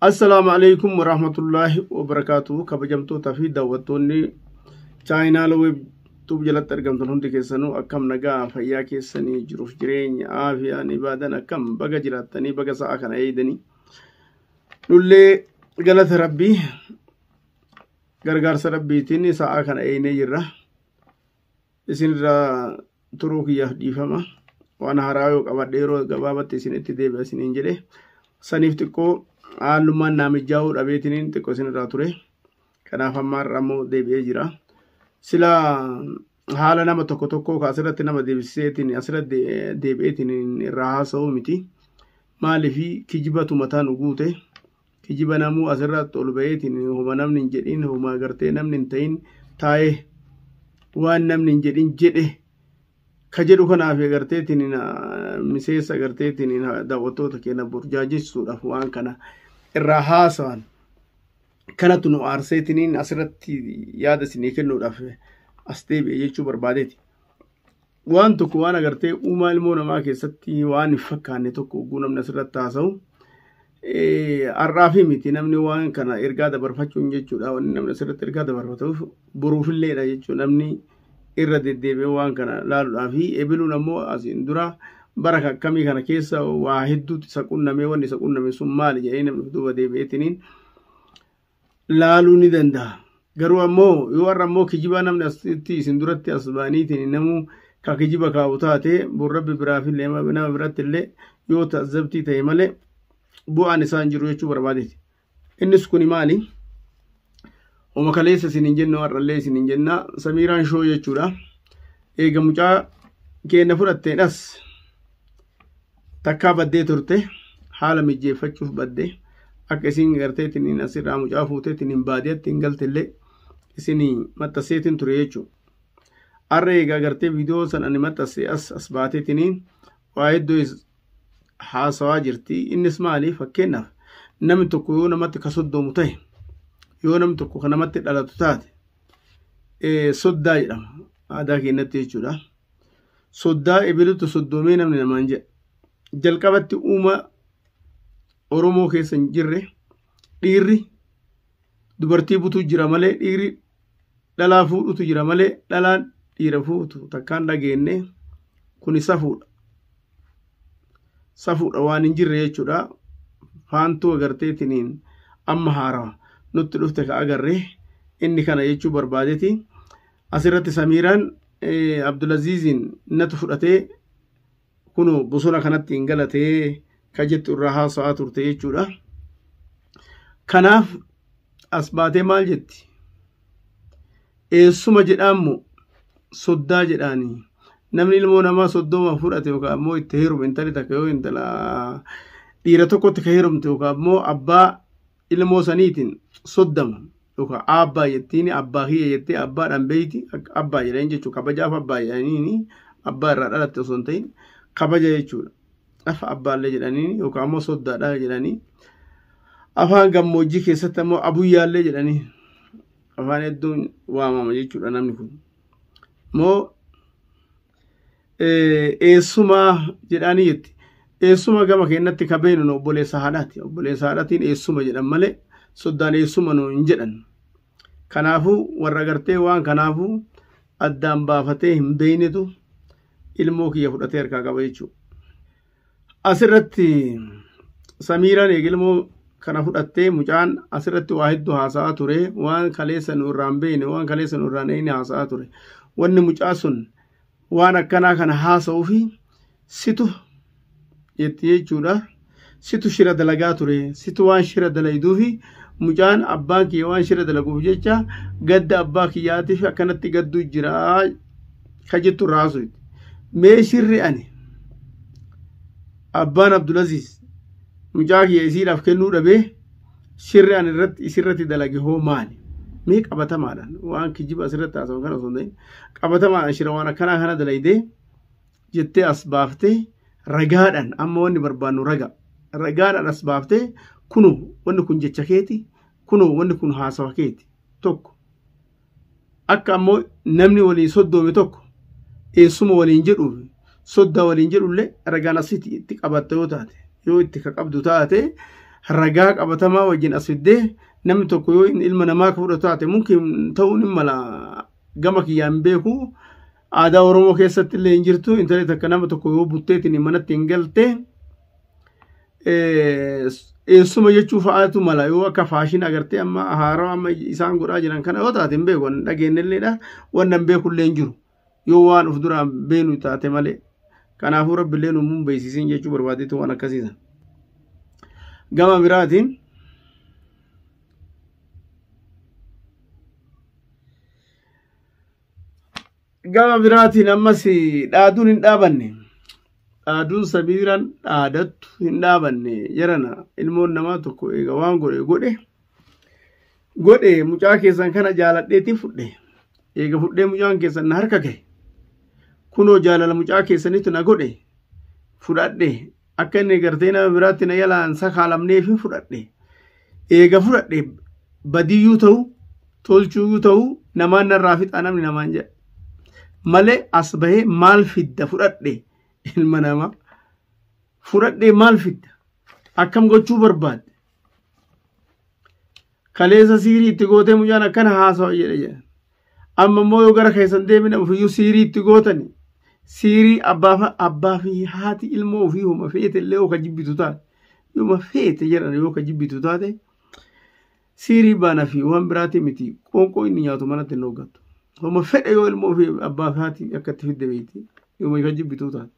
السلام عليكم ورحمة الله وبركاته. كبجمتو تفي دعوتوني چاينا لويب توب جلت ترجمتون هندي كيسانو أكم نجا فيا كيساني جروف جرين عافية نبادن أكم بقى جلتني بقى ساكن أيدني لولي جلت ربي غرغر ربي تني ساكن أيني جرا إسن را تروك يهدي فما وأنا هرايو كباديرو كبابة إسن اتدي بسن إنجله سنيفتكو Haalummaan naamijjaa'uu dhabeetiniin xiqqoo isin irraa ture. Kanaaf ammaarra ammoo deebi'ee jira. Sila haala nama tokko tokko asirratti nama deebiseetiin asirratti deebi'eetiin irraa haasa'uu miti. Maaliifi kijibatu mataan uguute. Kijiba namuu asirratti ol ba'eetiin homa namni hin jedhin homa agartee namni hin ta'in taa'ee waan namni hin jedhin jedhe ka jedhu kanaaf agarteetiin miseessa agarteetiin daawwattoota keenya burjaajessuudhaaf waan kana irraa haasa'an kanatu nu aarseetiniin asirratti yaada isinii kennuudhaaf as deebi'e jechuu barbaadeeti. Waan tokko waan agartee uumaa ilmoo namaa keessatti waan hin fakkaanne tokko oguu namni asirratti haasa'u har'aafi miti namni waan kana ergaa dabarfachuun jechuudha. Wanni namni asirratti ergaa dabarfatuuf boruufilleedha jechuudha. Namni irra deddeebi'ee waan kana laaluudhaafi ebiluun ammoo asiin dura bara akkamii kana keessa waa hedduutti isa qunnamee wanni isa qunname sun maali jedhee namni duuba deebi'eetiniin laaluu ni danda'a. Garuu ammoo yoo har'a ammoo kijibaa namni asitti isin duratti as baaniitiin namuu ka kijiba kaa'u taate burrabbi biraafillee nama biratti illee yoo taazabtii ta'e malee bu'aan isaan jiru jechuu barbaadeeti. Innis kuni maali? Oma kaleessa isin hin jennu har'allee isin hin jenna Samiiraan shoo jechuudha. Eega mucaa keenya fudhatteedhas takkaa baddee turte haala mijjeeffachuuf baddee akka isin garteetiin asirraa mucaa fuuteetiin hin baadiyyaatti hin galtillee isin maxxanseetiin ture jechuudha. Har'a eegaa gartee viidiyoo san ani maxxansee as baateetiin waa hedduu haasawaa jirti. Innis maali? Fakkeenyaaf namni tokko yoo namatti ka soddoomu ta'e yoo namni tokko ka namatti dhalatu taate soddaa jedhama aadaa keenyatti jechuudha. Soddaa ebilutu soddoomee namni namaan jedha. Jalqabatti uuma Oromoo keessa hin jirre dhiirri dubartii butuu jira malee dhiirri dhalaa fuudhutu jira malee dhalaan dhiira fuutu takkaan dhageenne kun safuudha. Safuudha waan hin jirre jechuudha. Faantuu agarteetiniin amma haarawa nutti dhufte ka agarree inni kana jechuu barbaadeeti. Asirratti Samiiraan Abdulaziziin natu fudhatee kunu bosona kanatti hin galatee ka jettu irraa haasa'aa turte jechuudha. Kanaaf as baatee maal jetti? Eessuma jedhaammoo soddaa jedhaanii namni ilmoo namaa soddoma fudhate yookaan ammoo itti heerume intali takka yoo intala dhiira tokkotti ka heerumte yookaan ammoo abbaa ilmoo saniitiin soddama yookaan abbaa jettiin abbaa kiyya jettee abbaadhaan beeyti abbaa jedhanii jechuudha. Kabajaaf abbaa jedhanii abbaa irraa dhalatte osoo hin ta'in kabaja jechuudha. Afa abbaallee jedhanii yookaan ammoo soddaadhaa jedhanii afaan gammoojjii keessatti ammoo abuyyaallee jedhanii afaan hedduun waamama jechuudha namni kun. Moo eessumaa jedhanii jetti. Eessuma gama keenyatti ka beenu obboleessa haadhaati. Obboleessa haadhaatiin eessuma jedhan malee soddaan eessuma nu hin jedhan. Kanaafuu warra gartee waan kanaafuu addaan baafatee hin beeynetu ilmoo kiyya fudhatee harkaa qaba jechuudha. Asirratti Samiiraan ilmoo kana fudhattee mucaan asirratti waa hedduu haasa'aa ture. Waan kaleessa nu irraan beeyne waan kaleessa nu irraan eeyne haasa'aa ture. Wanni mucaa sun waan akkanaa kana haasa'uufi situ jetti jechuudha. Situ shira dalagaa ture. Situ waan shira dalayduufi mucaan abbaan kiyya waan shira dalaguuf jecha gadda abbaa kiyyaatiif akkanatti gadduu jira ka jettu irraa haasa'u. Mee shirri ani abbaan Abdulaziz mucaa kiyya isiidhaaf kennuu dhabee shirri ani irratti isirratti dalage hoo maali? Mee qabatamaadhaan waan kijiba asirratti haasa'u kana osoo hin ta'in qabatamaadhaan shira waan akkanaa kana dalaydee jettee as baaftee ragaadhaan amma wanni barbaannu ragaadhaan as baaftee kunu wanni kun jecha keeti kunu wanni kun haasawa keeti tokko akka ammoo namni waliin soddoome tokko eessuma waliin jedhuuf soddaa waliin jedhullee ragaan asitti itti qabatta yoo taate yoo itti ka qabdu taate ragaa qabatamaa wajjin as fiddee namni tokko yoo ilma namaa ka fudhatu taate mumkin ta'uun hin mala gama kiyyaan beeku aadaa Oromoo keessatti illee hin jirtu intalli takka nama tokko yoo butteetiin manatti hin galte eessuma jechuu fa'aatu mala yoo akka faashin agartee amma haaraa amma isaan godhaa jiran kana yoo taate hin beeku dhageenyelleedha waan hin beekullee hin jiru yoo waan of duraan beenu taate malee kanaafuu rabbiillee nu beeksisin jechuu barbaadeetu waan akkasiisan gama biraatiin ammas dhaaduun hin dhaabanne dhaaduun sabiiraan dhaadattu hin dhaabanne jarana ilmoon namaa tokko eega waan godhe mucaa keessan kana jaaladheetiin fudhe eega fudhee mucaan keessan na harka gahe kunoo jaalala mucaa keessanitti na godhe fudhadhe akka inni gartee nama biraatti na yalaan sakaalamneef fudhadhe eega fudhadhe badiyyuu ta'u tolchuuyyuu ta'u namaan narraa fixaa namni namaan jedha malee as bahee maal fidda fudhadhe ilma namaa fudhadhe maal fidda akkam gochuu barbaadde kaleessa siirii itti gootee mucaan akkana haasawa jedhe amma immoo yoo gara keessan deemina ofiyyuu siirii itti gootani siirii abbaa fi haati ilmoo ofii homa feete illee yoo ka jibbitu taate yooma feete jedhan yoo ka jibbitu taate siirii baana fi waan biraati miti qoonqoo inni nyaatu manatti hin hoggattu homa fedhe yoo ilmoo fi abbaa fi haati akka itti fidde beekti yooma ka jibbitu taate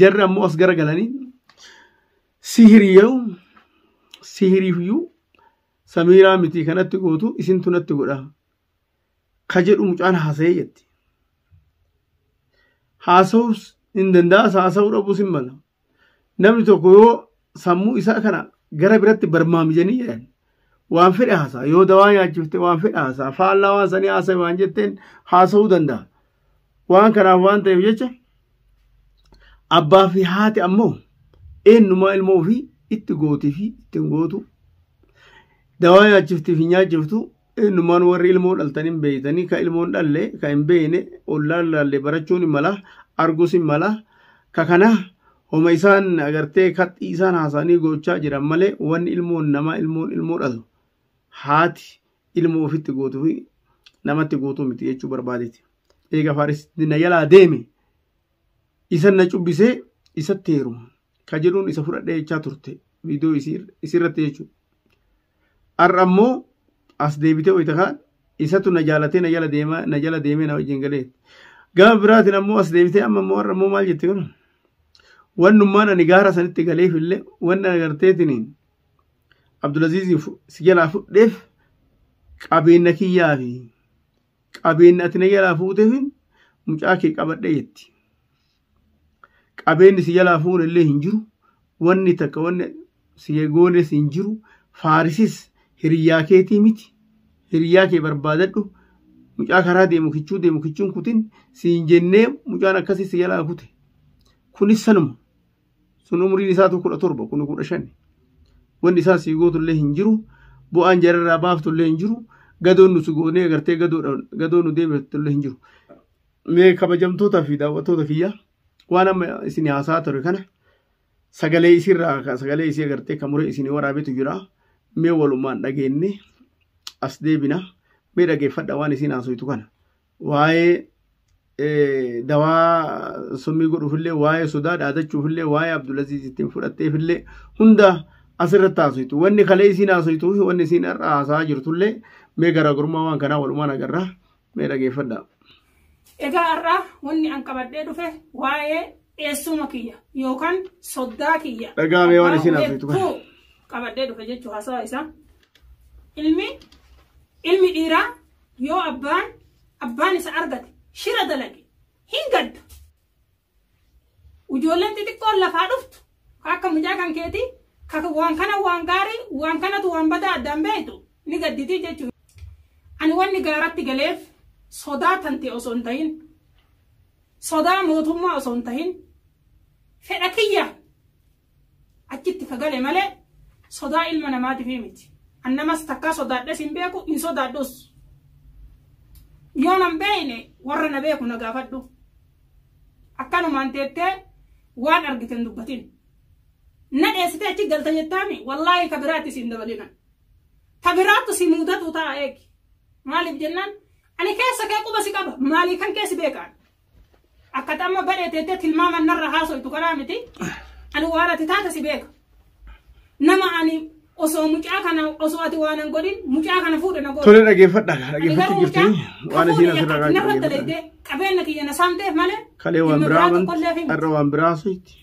jarri ammoo as garagalanii sihiriifiyyuu samiiraa miti kanatti gootu isintu natti godha ka jedhu mucaan haasa'ee jetti haasa'uus hin danda'as haasa'uu dhabuus hin mala namni tokko yoo sammuu isaa kana gara biratti barmaamijanii jedhan waan fedhe haasa'a yoo dawaa nyaachifte waan fedhe haasa'a faallaa waan sanii haasa'e waan jetteen haasa'uu danda'a waan kanaaf waan ta'eef jecha abbaa fi haati ammoo eenyumaa ilmoo ofii itti gootii fi ittiin gootu dawaa nyaachiftii fi nyaachiftu eenyumaan warri ilmoo dhaltaniin beeytanii ka ilmoon dhalle ka hin beeyne ollaan laalle barachuun hin mala arguus hin mala ka kana homa isaan agartee kaxxii isaan haasanii gochaa jiran malee wanni ilmoon namaa ilmoo dhalu haati ilmoo ofitti gootuu fi namatti gootuu miti jechuu barbaadeeti eega faarisitti na jalaa deeme isan na cubbisee isatti heeruma ka jedhuun isa fudhadhee jechaa turte viidiyoo isirratti jechuudha har'a ammoo as deebitee wayitakaan isatu na jaalatee na jala deemee na wajjin galee gama biraatiin ammoo as deebitee amma ammoo har'a ammoo maal jette kana wannummaan ani gaara sanitti galeef illee wanna agarteetiniin Abdulaziz si jalaa fudheef qabeenya kiyyaa fi qabeenya ati na jalaa fuuteef mucaa kee qabadhe jetti qabeenyi si jalaa fuun illee hin jiru wanni takka wanni si goones hin jiru faarisis hiriyaa keetii miti hiriyaa kee barbaadadhu mucaa karaa deemu kichuun kutin siin jennee mucaan akkasii si jalaa kute kunis sanuma sun umriin isaatu 17 kun 15 wanni isaa si gootullee hin jiru bu'aan jararraa baaftullee hin jiru gadoon nu sugoonee agartee gadoon nu deebifatullee hin jiru mee kabajamtootaa fi daawwattoota kiyya waan amma isin haasaa ture kana sagalee isii agartee kamuree isin waraabetu jira mee walumaan dhageenye as deebina mee dhageeffadha waan isin haasoytu kana waa'ee dawaa summii godhuufillee waa'ee sodaa dhaadachuufillee waa'ee Abdulaziz ittiin fudhatteefillee hunda asirratti haasoytu wanni kalee isin haasoytuu fi wanni isin har'a haasaa jirtullee mee garaagarummaa waan kanaa walumaan agarra mee dhageeffadha. Egaa har'a wanni an qabadhee dhufe waa'ee eessuma kiyya yookaan soddaa kiyya. Dhagaa mee waan isin haasoytu kana. Qabadhee dhufe jechuun haasawa isaa ilmi dhiiraa yoo abbaan isa argate shira dalage hin gaddu ijoolleen xixiqqoon lafaa dhuftu akka mucaa kan keetii waan kana waan gaarii waan kanatu waan badaa addaan beektu ni gadditii jechuudha. Ani wanni gaaratti galeef sodaa tante osoo hin tahin sodaa mootummaa osoo hin tahin fedha kiyya achitti kagale malee sodaa ilma namaatiif miti. Annamas takkaa sodaadhes hin beeku hin sodaadhus. Yoo nan beekne warra na beeku na gaafadhu. Akkanumaan teettee waan argiten dubbatin. nadheessitee achi galta jettaami wallaahi kabiraatti siin dabalina kabiraattu si muudatu ta'a eegi maaliif jennaan ani keessa kee quba si qaba maalii kan keessi beekaan akka tamma badheeteettee tilmaama narra haasoytu kanaa miti ani waan ati taata si beeka nama ani osoo mucaa kana osoo ati waan hin godhin mucaa kana fuudhe na godhu. Tole dhaggeeffadhu jirti waan isiin asirraa dhaggeeffadhu. Qabeenya kiyya na saamteef malee. Kalee waan biraa har'a waan biraa soyti.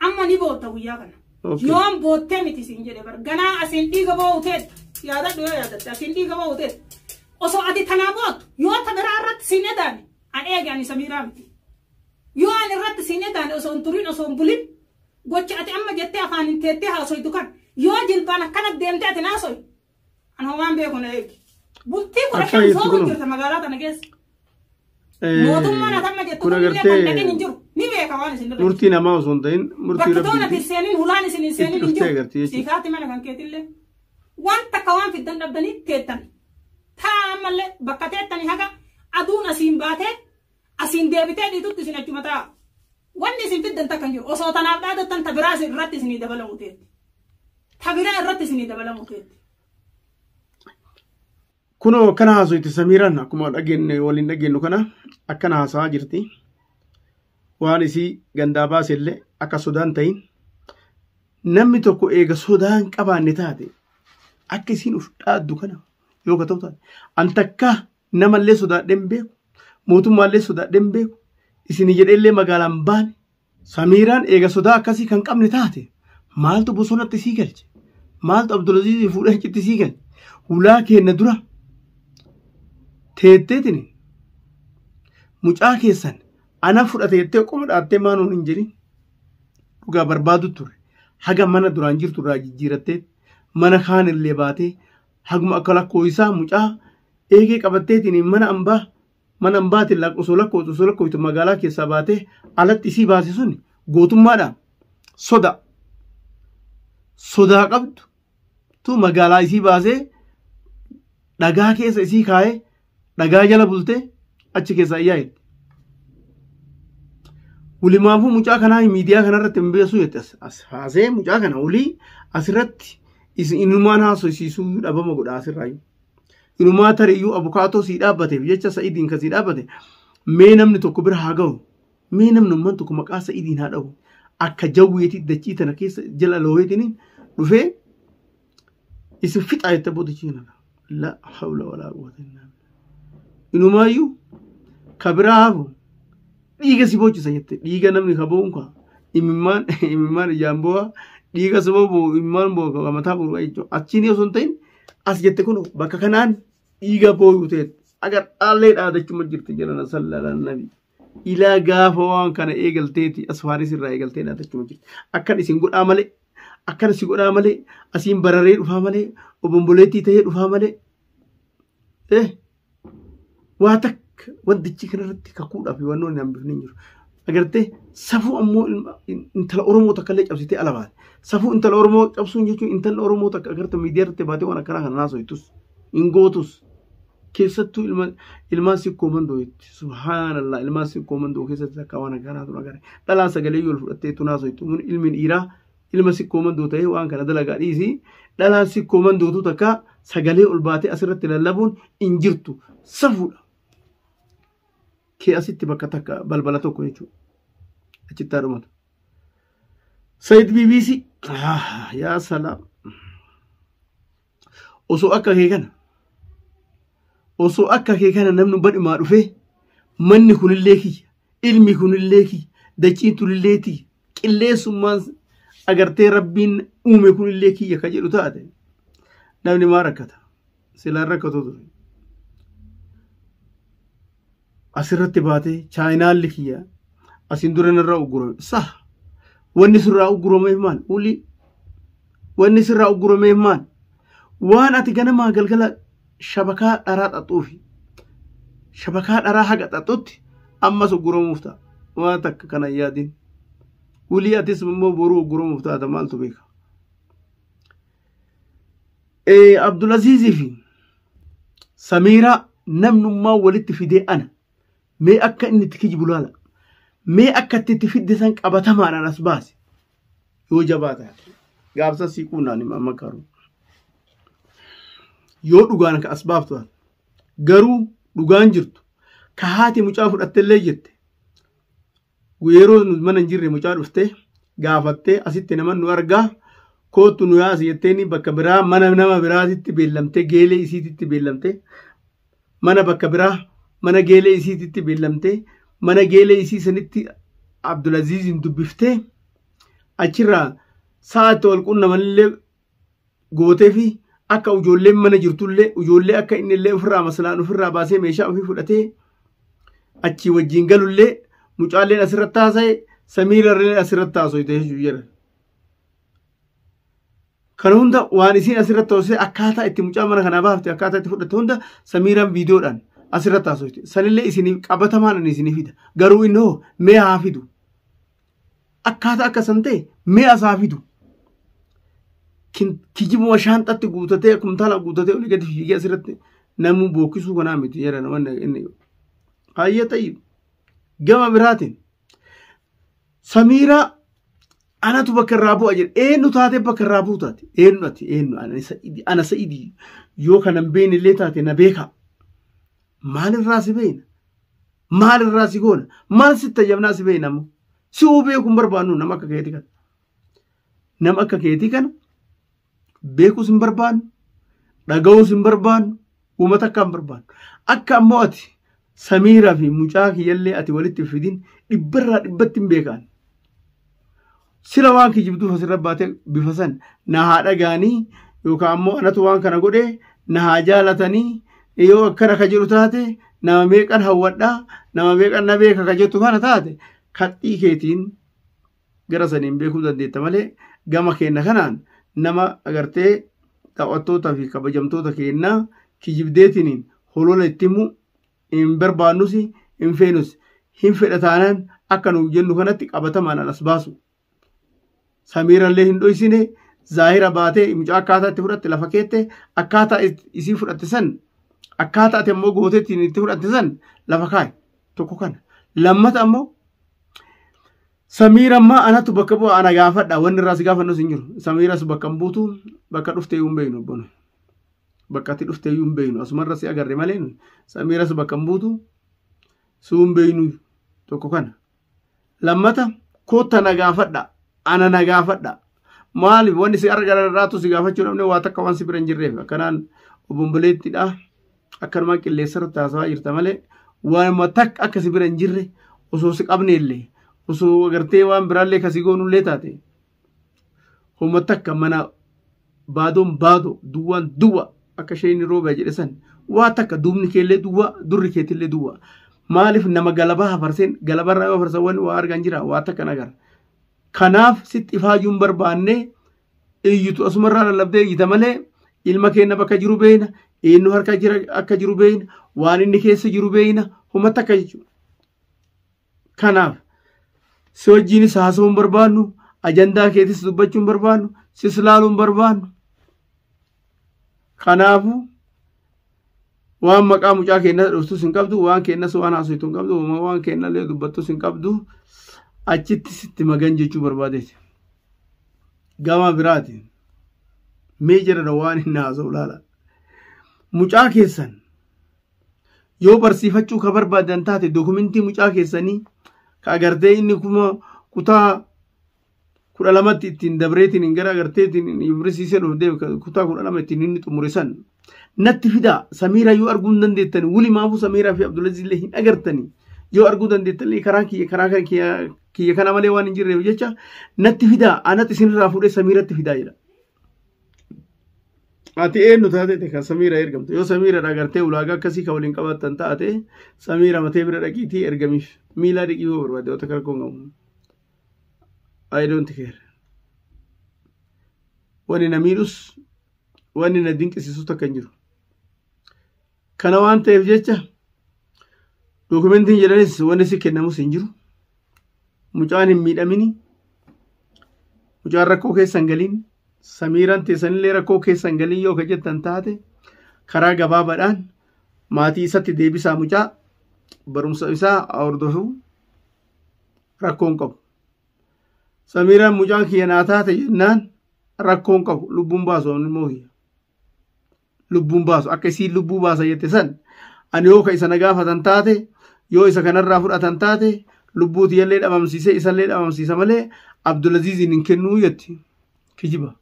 Amma ni bootta guyyaa kana. Yoon boottee miti siin jedhe bara ganaa asiin dhiiga boo'uteet yaadadhu yoo yaadatte asiin dhiiga boo'uteet osoo ati tanaa boottu yoo ta biraa irratti siin edaane an eege ani Samiiraa miti. Yoo ani irratti siin edaane osoo hin turin osoo hin bulin gocha ati amma jettee afaan hin teettee haasoytu kan. Yoo jilbaan akkana deemtee ati naasoy an homaan beeku na eegi bultii kudha shan soomu jirta magaalaa tana keessa mootummaan atamma jettu kunillee kan dhageen hin jiru ni beeka waan isin irra murtii namaa osoo hin ta'in murtii rabbii bakka toona tisseeniin hulaan isin hin seeniin hin jiru siikaatti mana kan keetillee waan takka waan fiddan dhabdanii teettan taa ammallee bakka teettanii haga aduun asiin baatee asiin deebitee dhiitutti isin achuma ta'a wanni isin fiddan takka hin jiru osoo tanaaf dhaadattan ta biraa isin irratti isinii dabalamu teetti. Tabiraa irratti isinii dabalamu teetti. Kunoo kana haasoyti Samiiraan akkuma dhageenye waliin dhageenyu kana akkana haasawaa jirti. Waan isii gandaa baasellee akka sodaan ta'in namni tokko eega sodaan qabaanne taate akka isiin uf dhaaddu kana yoo ta'u taate an takka namallee sodaadheen beeku mootummaallee sodaadheen beeku isinii jedheellee magaalaan baane Samiiraan eega sodaa akkasii kan qabne taate maaltu bosonatti sii galche maaltu Abdulaziz fuudhee achitti sii galche hulaa keenya dura teetteetiin mucaa keessan ana fudhate jettee qoma dhaattee maanuun hin jedhin dhugaa barbaadu ture haga mana duraan jirtu irraa jijjiirattee mana kaan illee baatee haguma akka lakkoo isaa mucaa eegee qabatteetiin mana ambaatiin osoo lakkooytu magaalaa keessaa baatee alatti isii baase sun gootummaadhaan sodaa qabdu tu magaalaa isii baasee dhagaa keessa isii kaa'ee dhagaa jala bultee achi keessaa iyyaa'e. Ulimaafuu mucaa kanaa miidiyaa kanarratti hin beeksuu jette as haasee mucaa kana ulii asirratti inumaan haasofsiisuu dhabama godha asirraayyuu. Inumaa tariyyuu abukaatoo sii dhaabbateef jecha Sa'iidiin kan sii dhaabbate mee namni tokko bira haa ga'u mee namni umman tokko maqaa Sa'iidiin haa dha'u akka jawweetii dachii tana keessa jala looheetiin dhufee isin fixaa jette boodachiina la hawla walaa quwwata illaa billah. Inumaayyuu ka biraa hafu dhiiga si boocisa jette dhiiga namni ka bo'uun ka imimmaan ijaan bo'aa dhiiga si bo'u imimmaan bo'u ka mataa bo'u jechuudha achiin osoo hin ta'in as jette kun bakka kanaan dhiiga bo'uu ta'e agar dhaallee dhaadachuma jirti jedhana sallallahu nabi ilaa gaafa waan kana eegalteeti asfaaris irraa eegaltee dhaadachuma jirti akkan isin godhaa malee akkan si godhaa malee asiin bararee dhufaa malee obomboleettii ta'ee dhufaa malee waa takka wantichi kanarratti kakuudhaaf wannoon hambifne hin jiru. Agartee safuu ammoo intala Oromoo takka illee cabsitee ala baate. Safuu intala Oromoo cabsuun jechuun intala Oromoo takka agartee miidiyaa irratti baatee waan akkanaa kana naasoitus hin gootus keessattuu ilmaan sikkoo mandoo jetti. Subhaanallah ilmaan sikkoo mandoo keessatti takka waan akkanaa tun agarre. Dhalaan sagalee yoo fudhattee tunaasoitu mun ilmi dhiiraa ilma sikkoo mandoo ta'ee waan kana dalagaa dhiisii dhalaan sikkoo mandootu takka sagalee ol baatee asirratti lallabuun hin jirtu safuudha. Kee asitti bakka takka balbala tokko jechuudha. Achitti haadhumatu. Sayid BBC yaa salaam. Osoo akka kee kana namni badhumaa dhufee manni kunillee kiyya ilmi kunillee kiyya dachiin tunillee kiyya qilleensummaan agartee rabbiin uume kunillee kiyya ka jedhu taate namni maa rakkata silaan rakkatoo ture. Asirratti baatee chaayinaalli kiyya asin dura irraa uggurame wanni sirraa uggurameef maal uli wanni sirraa uggurameef maal waan ati ganamaa galgala shabakaa dharaa xaxuufi shabakaa dharaa haga xaxutti ammas ugguramuuf ta'a waan takka kana yaadin uli atis immoo boruu ugguramuuf taata maaltu beeka. Abdulazizii fi Samiiraa namnummaa walitti fidee ana. Mee akka inni itti kijibu laala mee akka itti fidde san qabatamaadhaan as baase yoo jabaata gaafsa siquu naan amma karu yoo dhugaan ka asbaabtu garuu dhugaan jirtu ka haati mucaa fudhattellee jette yeroo mana jirre mucaa dhufte gaafatte asitti nama nu argaa kootu nu yaas jetteeni bakka biraa mana nama biraatitti beellamte geelee isiititti beellamte mana bakka biraa mana geelee isiititti beellamte mana geelee isii sanitti Abdulaziizin dubbifte achirraa sa'aatti wal qunnamanillee gootee fi akka ijoolleen mana jirtullee ijoollee akka inni illee ofirraa maslaan ofirraa baasee meeshaa ofii fudhatee achi wajjin galullee mucaalleen asirratti haasa'e Samiirallee asirratti haasa'e jira. Kan hunda waan isiin asirratti haasa'e akkaataa itti mucaa mana kanaa baafte akkaataa itti fudhatte hunda Samiiraan viidiyoodhaan asirratti haasa'e. Sanillee isiniif qabatamaan isiniif fida. Garuu inni hoo mee haa fidu. Akkaataa akkasan ta'e mee asaa fidu. Kijibuma shaanxatti guutatee kumtaala guutatee olii gadi fiigee asirratti namuu bookkisuu kanaa miti jedha namoonni inni. Hayyee ta'ii gama biraatiin Samiira anatu bakka irraa bu'a jedhe eenyu taatee bakka irraa bu'u taate eenyu ati eenyu ana Sa'idii yoo kanan beekne illee taate na beeka maalirraa si beekna maalirraa si goona maal sitta jabnaa si beekna ammoo si uu beekuun barbaannu nama akka keetii kana nama akka keetii kana beekuus hin barbaannu dhaga'uus hin barbaannu uummata akka hin barbaannu akka ammoo ati Samiiraa fi mucaa kiyyallee ati walitti fidin dhibbarraa dhibbatti hin beekaan. Sila waan kijibduuf asirra baatee bifa san na haa dhagaanii yookaan ammoo anatu waan kana godhee na haa jaalatanii yoo akkana ka jedhu taate nama meeqan hawwadhaa nama meeqan na beeka ka jettu kana taate kadhii keetiin gara saniin beekuu dandeetta malee gama keenna kanaan nama agartee daawwattootaa fi kabajamtoota keennaa kijibdeetiniin holola itti himu hin barbaannus hin feenus hin fedha taanaan akka nuuf jennu kanatti qabatamaan alas baasu. Samiirallee hin dhoysine zaahira baatee mucaa akkaataa itti fudhatte lafa keette akkaataa isii fudhatte san akkaataa ati ammoo gooteettiin itti fudhatte san lafa kaaye tokko kana. Lammata ammoo Samiira ammaa anatu bakka bu'a ana gaafadha wanni irraa si gaafannus hin jiru. Samiiras bakka hin buutu bakka dhuftee hin beeynu bono. Bakka ati dhuftee hin beeynu asumarra si agarre malee Samiiras bakka hin buutu suun beeynu tokko kana. Lammata kootta na gaafadha. Ana na gaafadha maaliif wanni si argararraatu si gaafachuu dhabne waa takka waan si bira hin jirreef akkanaan obomboleettidha akkanumaan qilleensarra taasifaa jirta malee waanuma takka akka si bira hin jirre osoo si qabne illee osoo agartee waan biraallee kasii goonullee taate homa takka mana baadoon baadoo duwwaan duwwa akka isheen roobaa jedhe san waa takka duubni keellee duwwa durri keetillee duwwa maaliif nama galabaa hafarseen galabarraa yoo hafarsan waa argan jira waa takka nagar. Kanaaf sitti ifaayuun barbaanne iyyitu asumarraa lallabdee iyyita malee ilma keenya bakka jiru beeyna eenyu harka jira akka jiru beeyna waan inni keessa jiru beeyna humata akka jechuudha. Kanaaf si wajjiinis haasa'uun barbaannu ajandaa keetis dubbachuun barbaannu sis laaluun barbaannu. Kanaafuu waan maqaa mucaa keenya dhuftus hin qabdu waan keenyas waan haasoftu hin qabdu waan keenyallee dubbattus hin qabdu. Achitti sitti magan jechuu barbaadeeti. Gama biraati. Mee jedhana waan hin haasa'u laala. Mucaa keessan yoo barsiifachuu ka barbaadan taate dookumentii mucaa keessanii ka agartee inni kuma kutaa 12tti ittiin dabreetiin gara agarteetiin yuunivarsiitii dhuftee kutaa 12 ittiin inni xumurisan natti fidaa Samiira yoo arguu hin dandeettani wuli maafuu Samiiraa fi Abdulaziz illee hin agartani yoo arguu dandeettani karaa kiyya kana malee waan hin jirreef jecha natti fidaa anatti isinirraa fuudhee Samiiratti fidaa jedha. Ati eenyu taate kan Samiira ergamtu yoo Samiira agartee ulaagaa akkasii kan waliin qabattan taate Samiira matee bira dhaqiitii ergamiif miilaa dhiqii yoo barbaade yoo takka rakkoon qabu. I don't care. Wani na miidhus wani na dinqisiisus takka hin jiru. Kana waan ta'eef jecha dookumentiin jedhanis wanni si kennamus hin jiru. Mucaan hin miidhamini. Mucaan rakkoo keessan galiin. Samiiraan teessanillee rakkoo keessan galiin yoo jettan taate karaa gabaabaadhaan maatii isatti deebisaa mucaa barumsa isaa hordofuu rakkoon qabu. Samiiraan mucaan kiyya naa taate jennaan rakkoon qabu lubbuun baasu immoo lubbuun baasu akka isiin lubbuu baasa jette san ani yoo ka isa na gaafatan taate yoo isa kanarraa fudhatan taate lubbuuti yallee dhabamsiisee isallee dhabamsiisa malee Abdulaziziin hin kennuu jetti kijiba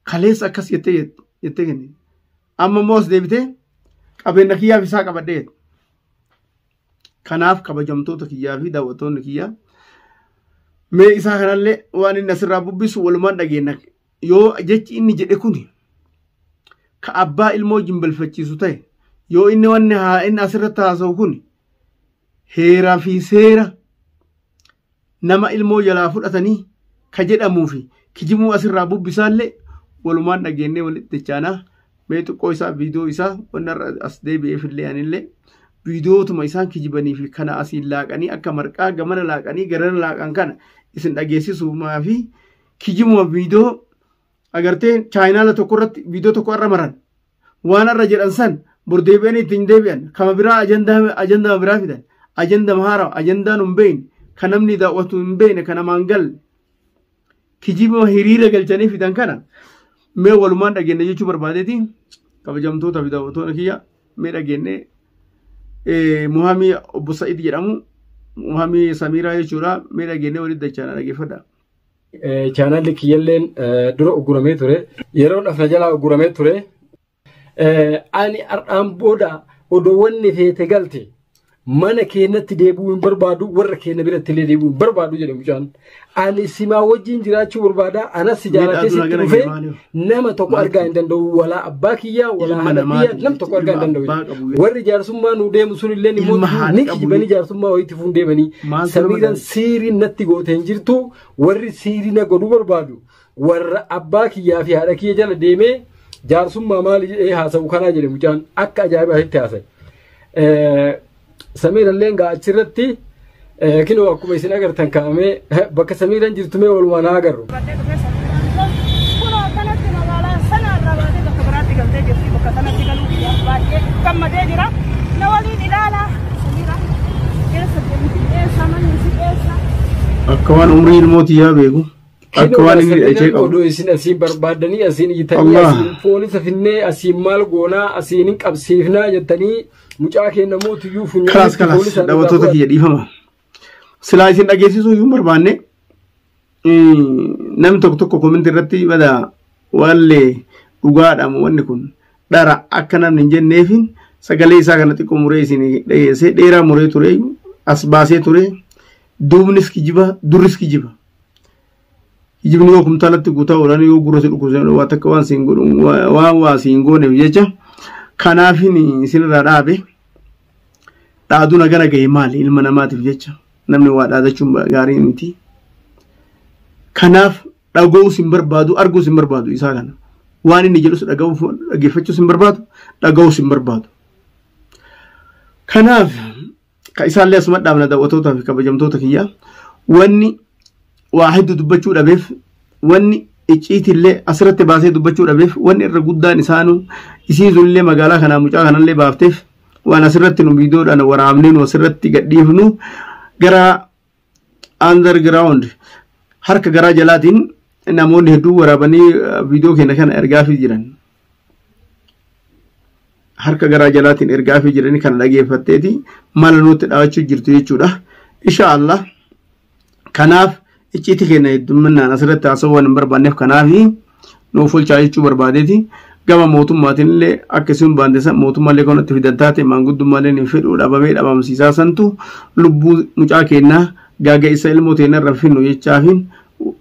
kaleessa akkas jettee kenne amma moos deebitee qabeenya kiyyaaf isaa qabadhee kanaaf kabajamtoota kiyyaa fi daawwattoonni kiyyaa mee isaa kanallee waan inni asirraa bubbisu walumaan dhageenya yoo jechi inni jedhe kuni ka abbaa ilmoo jimbalfachiisu ta'e yoo inni wanni inni asirratti haasa'u kun heeraa fi seera nama ilmoo jalaa fudhatanii ka jedhamuu fi kijibuu asirraa bubbisaallee walumaan dhageenyee walitti dachaanaa mee xiqqoo isaa viidiyoo isaa wanna as deebi'eefillee anillee viidiyootuma isaan kijibanii fi kana asiin laaqanii akka marqaa gamana laaqanii garana laaqan kana isin dhageessisuumaa fi kijibuma viidiyoo agartee chaayinaala tokko irratti viidiyoo tokko irra maran waan irra jedhan san bordeebi'anii ittiin deebi'an kama biraa ajandaa biraa fidan ajanda haaraa ajandaan hin beekne kan namni daawwatu hin beekne kan namaan galle kijibuma hiriira galchanii fidan kana mee walumaan dhageenya jechuu barbaadeeti kabajamtoota fi daawwattoota kiyya mee dhageenne Muhamii Obbo Sa'id jedhamu Muhamii Samiiraa jechuudha mee dhageenne walitti dachaana dhageeffadha. Chaanalli kiyyalleen dura uguramee ture yeroo dhafna jalaa uguramee ture ani ardhaan booda odoowwanni feete galte mana keenyatti deebi'uu hin barbaadu warra keenya biratti illee deebi'uu hin barbaadu jedhe mucaan ani simaa wajjin jiraachuu barbaada anas jaalatee sitti dhufee nama tokko argaa hin danda'u walaa abbaa kiyyaa walaa haadha kiyyaa nam tokko argaa hin danda'u warri jaarsummaa nu deemu sun illee immoo ni kijibanii jaarsummaa wayitti fuun deemanii Samiiraan siirii natti goote hin jirtu warri siirii na godhuu barbaadu warra abbaa kiyyaa fi haadha kiyya jala deemee jaarsummaa maali jedhee haasa'u kanaa jedhe mucaan akka ajaa'ibaatti haasa'e. Samiiraan leengaa achirratti kinoo akkuma isin agartan kaa'amee bakka Samiiraan jirtumee walumaan haa agarru. Akka waan umrii ilmootii yaa beeku. Akka waan inni dhachee qabu. Odoo isin asiin barbaadanii asiin iyyatanii asiin poolisa finnee asiin maal goonaa asiin qabsiifnaa jettanii mucaa keenya mootiyyuu funyaanii poolisa daawwattoota kiyya dhiifama. Silaa isin dhageessisuu iyyuu barbaanne namni tokko koomenti irratti bada wallee dhugaadhaam wanni kun dhara akka namni hin jenneefin sagalee isaa kana xiqqoo muree isin dhageessee dheeraa muree ture as baasee ture duubnis kijiba durris kijiba. Kijibni yoo kumtaalatti guutaa oolan yoo gurra dhukkubsanii waa takka waan siin godhu waan waa siin gooneef jecha kanaafin isinirraa dhaabe dhaaduu nagana gahee maali ilma namaatiif jecha namni waa dhaadachuun gaarii miti. Kanaaf dhaga'uu sin barbaadu arguu sin barbaadu isaa kana waan inni jedhus dhaggeeffachuu sin barbaadu dhaga'uu sin barbaadu. Kanaaf ka isaallee asuma dhaabna daawwattootaa fi kabajamtoota kiyyaa wanni waa hedduu dubbachuu dhabeef wanni icciitillee asirratti baasee dubbachuu dhabeef wanni irra guddaan isaanuu isiisullee magaalaa kanaa mucaa kanallee baafteef waan asirratti nu viidiyoodhaan waraabnee nu asirratti gadhiifnu gara underground harka garaa jalaatiin namoonni hedduu waraabanii viidiyoo keenya kana ergaafii jiran. Harka garaa jalaatiin ergaafii jiranii kana dhageeffatteeti mala nutti dhaawachuu jirtu jechuudha. Inshaallah kanaaf icciitii keenya hedduminaan asirratti haasawuu waan hin barbaanneef kanaafi nuuf olchaa jechuu barbaadeeti gama mootummaatiin illee akkasiin baandeessa mootummaallee kanatti fidan taate maanguddumaallee hin fedhuu dhabamee dhabamsiisaa santu lubbuu mucaa keenyaa gaaga isa ilmoo teenya irra finnu jechaafin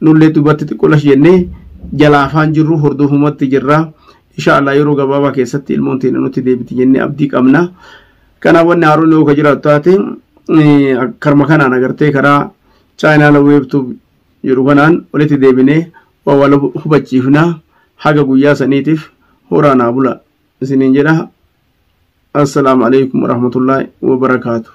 nullee dubartii xiqqoolash jennee jalaa afaan jirru hordofumatti jirra. Inshaallah yeroo gabaabaa keessatti ilmoon teenya nutti deebiti jennee abdii qabna. Kanaaf wanni haaroon yoo ka jiraatu taate karma kanaan agartee karaa chaayinaala weebtuu jedhu kanaan walitti deebinee waa wal hubachiifnaa haga guyyaa saniitiif horaanaa bula isiniin jedha. Assalaamu alaikum warahmatullaahi wabarakaatuh.